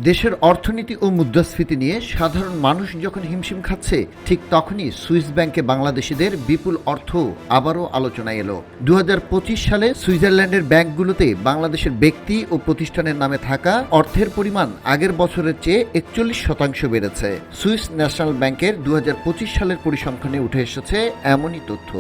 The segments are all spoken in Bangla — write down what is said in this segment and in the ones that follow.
দেশের অর্থনীতি ও মুদ্রাস্ফীতি নিয়ে সাধারণ মানুষ যখন হিমশিম খাচ্ছে, ঠিক তখনই সুইস ব্যাংকে বাংলাদেশিদের বিপুল অর্থ আবারও আলোচনায় এলো। 2025 সালে সুইজারল্যান্ডের ব্যাংকগুলোতে বাংলাদেশের ব্যক্তি ও প্রতিষ্ঠানের নামে থাকা অর্থের পরিমাণ আগের বছরের চেয়ে 41% বেড়েছে। সুইস ন্যাশনাল ব্যাংকের 2025 সালের পরিসংখ্যানে উঠে এসেছে এমনই তথ্য।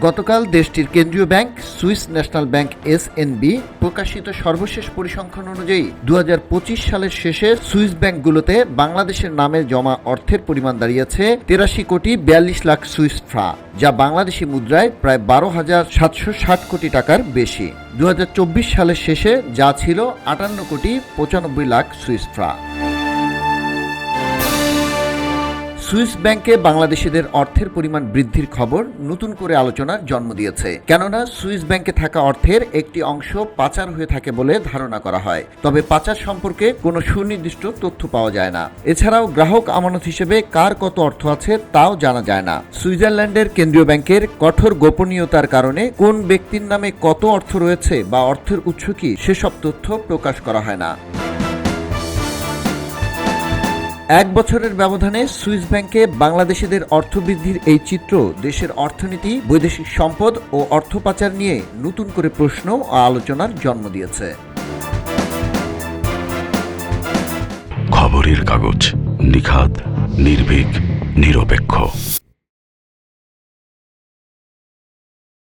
গতকাল দেশটির কেন্দ্রীয় bank Swiss national bank SNB প্রকাশিত সর্বশেষ পরিসংখ্যান অনুযায়ী 2025 সালের শেষে সুইস ব্যাংকগুলোতে বাংলাদেশের নামে জমা অর্থের পরিমাণ দাঁড়িয়েছে 83,42,00,000 সুইস ফ্রাঁ, যা বাংলাদেশি মুদ্রায় প্রায় 12,760 কোটি টাকার বেশি। 2024 সালের শেষে যা ছিল 58,95,00,000 সুইস ফ্রাঁ। সুইস ব্যাংকে বাংলাদেশিদের অর্থের পরিমাণ বৃদ্ধির খবর নতুন করে আলোচনার জন্ম দিয়েছে, কেননা সুইস ব্যাংকে থাকা অর্থের একটি অংশ পাচার হয়ে থাকে বলে ধারণা করা হয়। তবে পাচার সম্পর্কে কোনো সুনির্দিষ্ট তথ্য পাওয়া যায় না। এছাড়াও গ্রাহক আমানত হিসেবে কার কত অর্থ আছে তাও জানা যায় না। সুইজারল্যান্ডের কেন্দ্রীয় ব্যাংকের কঠোর গোপনীয়তার কারণে কোন ব্যক্তির নামে কত অর্থ রয়েছে বা অর্থের উৎস কি, সেসব তথ্য প্রকাশ করা হয় না। এক বছরের ব্যবধানে সুইস ব্যাংকে বাংলাদেশিদের অর্থ বৃদ্ধির এই চিত্র দেশের অর্থনীতি, বৈদেশিক সম্পদ ও অর্থ পাচার নিয়ে নতুন করে প্রশ্ন ও আলোচনার জন্ম দিয়েছে। খবরের কাগজ, নিখাদ, নির্ভীক, নিরপেক্ষ।